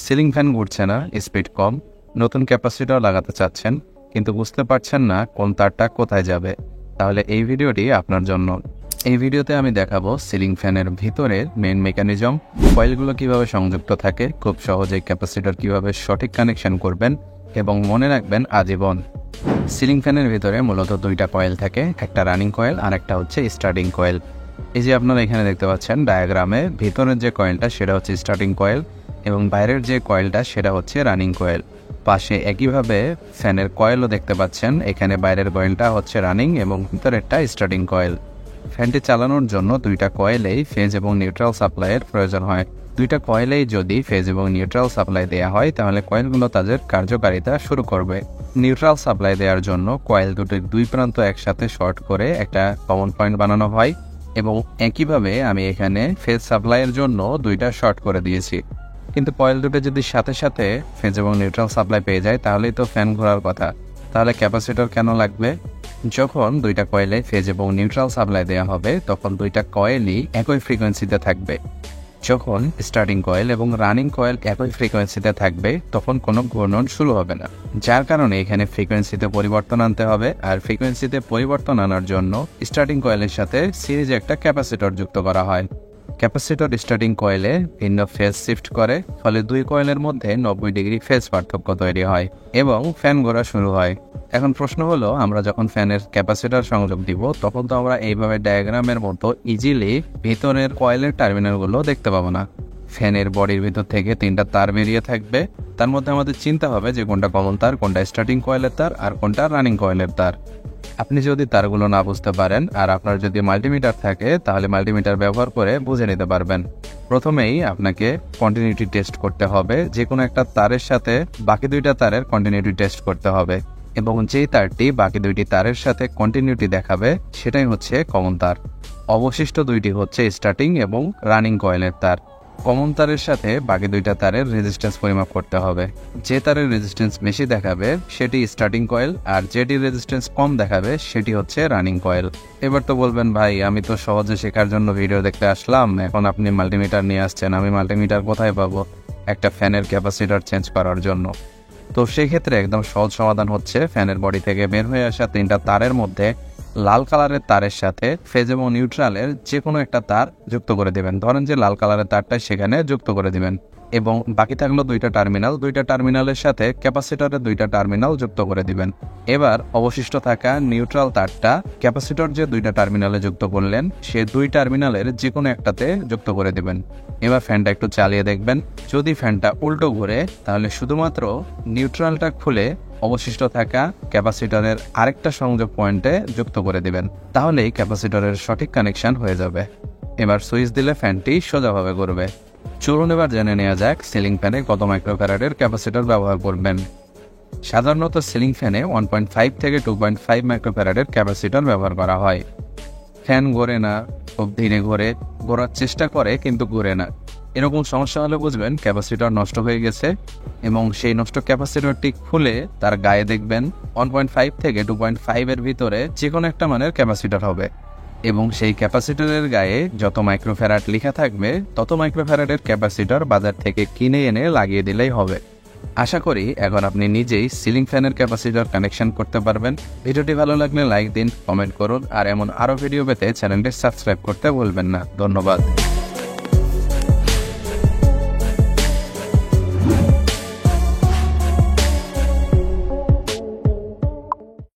Ceiling fan ঘুরছে না, speed কম, নতুন ক্যাপাসিটর লাগাতে চাচ্ছেন কিন্তু বুঝতে পারছেন না কোন তারটা কোথায় যাবে, তাহলে এই ভিডিওটি আপনার জন্য। এই ভিডিওতে আমি দেখাবো সিলিং ফ্যানের ভিতরের মেইন মেকানিজম, কয়েলগুলো কিভাবে সংযুক্ত থাকে, খুব সহজে ক্যাপাসিটর কিভাবে সঠিক কানেকশন করবেন এবং মনে রাখবেন আজীবন। সিলিং ফ্যানের ভিতরে মূলত দুইটা কয়েল থাকে, একটা রানিং কয়েল আর একটা হচ্ছে স্টার্টিং কয়েল। এই যে আপনারা এখানে দেখতে পাচ্ছেন ডায়াগ্রামে, ভিতরের যে কয়েলটা সেটা হচ্ছে স্টার্টিং কয়েল এবং বাইরের যে কয়েলটা সেটা হচ্ছে রানিং কয়েল। পাশে একইভাবে ফ্যানের কয়েলও দেখতে পাচ্ছেন, এখানে বাইরের কয়েলটা হচ্ছে রানিং এবং ভিতরেরটা স্টার্টিং কয়েল। ফ্যানটি চালানোর জন্য দুইটা কয়েলেই ফেজ এবং নিউট্রাল সাপ্লাইয়ের প্রয়োজন হয়। দুইটা কয়েলেই যদি ফেজ এবং নিউট্রাল সাপ্লাই দেওয়া হয় তাহলে কয়েলগুলো তাদের কার্যকারিতা শুরু করবে। নিউট্রাল সাপ্লাই দেওয়ার জন্য কয়েল দুটির দুই প্রান্ত একসাথে শর্ট করে একটা কমন পয়েন্ট বানানো হয় এবং একইভাবে আমি এখানে ফেজ সাপ্লাইয়ের জন্য দুইটা শর্ট করে দিয়েছি। কিন্তু কয়েল দুটো যদি সাথে সাথে ফেজ এবং নিউট্রাল সাপ্লাই পেয়ে যায় তাহলেই তো ফ্যান ঘোরার কথা। তাহলে ক্যাপাসিটর কেন লাগবে? যখন দুইটা কয়েলে ফেজ এবং নিউট্রাল সাপ্লাই দেওয়া হবে তখন দুইটা কয়েলই একই ফ্রিকোয়েন্সিতে থাকবে। যখন স্টার্টিং কয়েল এবং রানিং কয়েল একই ফ্রিকোয়েন্সিতে থাকবে তখন কোনো ঘূর্ণন শুরু হবে না, যার কারণে এখানে ফ্রিকোয়েন্সিতে পরিবর্তন আনতে হবে। আর ফ্রিকোয়েন্সিতে পরিবর্তন আনার জন্য স্টার্টিং কয়েলের সাথে সিরিজে একটা ক্যাপাসিটর যুক্ত করা হয়। ক্যাপাসিটর স্টার্টিং কয়েলে ভিন্ন ফেজ শিফট করে, ফলে দুই কয়েলের মধ্যে 90 ডিগ্রি ফেজ পার্থক্য তৈরি হয় এবং ফ্যান ঘোরা শুরু হয়। এখন প্রশ্ন হলো, আমরা যখন ফ্যানের ক্যাপাসিটর সংযোগ দিব তখন তো আমরা এইভাবে ডায়াগ্রামের মতো ইজিলি ভিতরের কয়েলের টার্মিনালগুলো দেখতে পাবো না। ফ্যানের বডির ভিতর থেকে তিনটা তার বেরিয়ে থাকবে, তার মধ্যে আমাদের চিন্তা হবে যে কোনটা কমন তার, কোনটা স্টার্টিং কয়েলের তার আর কোনটা রানিং কয়েলের তার। আপনি যদি তারগুলো না বুঝতে পারেন আর আপনার যদি মাল্টিমিটার থাকে তাহলে মাল্টিমিটার ব্যবহার করে বুঝে নিতে পারবেন। প্রথমেই আপনাকে কন্টিনিউটি টেস্ট করতে হবে, যে কোনো একটা তারের সাথে বাকি দুইটা তারের কন্টিনিউটি টেস্ট করতে হবে এবং যেই তারটি বাকি দুইটি তারের সাথে কন্টিনিউটি দেখাবে সেটাই হচ্ছে কমন তার। অবশিষ্ট দুইটি হচ্ছে স্টার্টিং এবং রানিং কয়েলের তার। কমন তারের সাথে বাকি দুইটা তারের রেজিস্ট্যান্স পরিমাপ করতে হবে। যে তারের রেজিস্ট্যান্স বেশি দেখাবে সেটি স্টার্টিং কয়েল আর যেটির রেজিস্ট্যান্স কম দেখাবে সেটি হচ্ছে রানিং কয়েল। এবার তো বলবেন, ভাই আমি তো সহজে শেখার জন্য ভিডিও দেখতে আসলাম, এখন আপনি মাল্টিমিটার নিয়ে আসছেন, আমি মাল্টিমিটার কোথায় পাবো একটা ফ্যানের ক্যাপাসিটর চেঞ্জ করার জন্য? তো সেই ক্ষেত্রে একদম সহজ সমাধান হচ্ছে ফ্যানের বডি থেকে বের হয়ে আসা তিনটা তারের মধ্যে লাল কালারের তারের সাথে ফেজ এবং নিউট্রালের যে কোনো একটা তার যুক্ত করে দিবেন। ধরেন যে লাল কালারের তারটা সেখানে যুক্ত করে দিবেন এবং বাকি থাকলো দুইটা টার্মিনালের সাথে ক্যাপাসিটরের দুইটা টার্মিনাল যুক্ত করে দিবেন। এবার অবশিষ্ট থাকা নিউট্রাল তারটা ক্যাপাসিটর যে দুইটা টার্মিনালে যুক্ত করলেন সে দুই টার্মিনালের যে কোনো একটাতে যুক্ত করে দিবেন। এবার ফ্যানটা একটু চালিয়ে দেখবেন, যদি ফ্যানটা উল্টো ঘুরে তাহলে শুধুমাত্র নিউট্রালটা খুলে অবশিষ্ট থাকা ক্যাপাসিটরের আরেকটা সংযোগ পয়েন্টে যুক্ত করে দিবেন, তাহলেই ক্যাপাসিটরের সঠিক কানেকশন হয়ে যাবে। এবার সুইচ দিলে ফ্যানটি সোজাভাবে ঘুরবে। চলুন এবার জেনে নেওয়া যাক সিলিং ফ্যানে কত মাইক্রোফ্যারাডের ক্যাপাসিটর ব্যবহার করবেন। সাধারণত সিলিং ফ্যানে 1.5 থেকে 2.5 মাইক্রোফ্যারাডের ক্যাপাসিটর ব্যবহার করা হয়। ফ্যান ঘোরে না, খুব ধীরে ঘোরার চেষ্টা করে কিন্তু ঘুরে না, এরকম সমস্যা হলে বুঝবেন ক্যাপাসিটর নষ্ট হয়ে গেছে এবং সেই নষ্ট ক্যাপাসিটরটি খুলে তার গায়ে দেখবেন 1.5 থেকে 2.5 এর ভিতরে যে কোনো একটা মানের ক্যাপাসিটর হবে এবং সেই ক্যাপাসিটরের গায়ে যত মাইক্রোফ্যারাড লেখা থাকবে তত মাইক্রোফ্যারাডের ক্যাপাসিটর বাজার থেকে কিনে এনে লাগিয়ে দিলেই হবে। আশা করি এখন আপনি নিজেই সিলিং ফ্যানের ক্যাপাসিটর কানেকশন করতে পারবেন। ভিডিওটি ভালো লাগলে লাইক দিন, কমেন্ট করুন আর এমন আরও ভিডিও পেতে চ্যানেলটি সাবস্ক্রাইব করতে ভুলবেন না। ধন্যবাদ।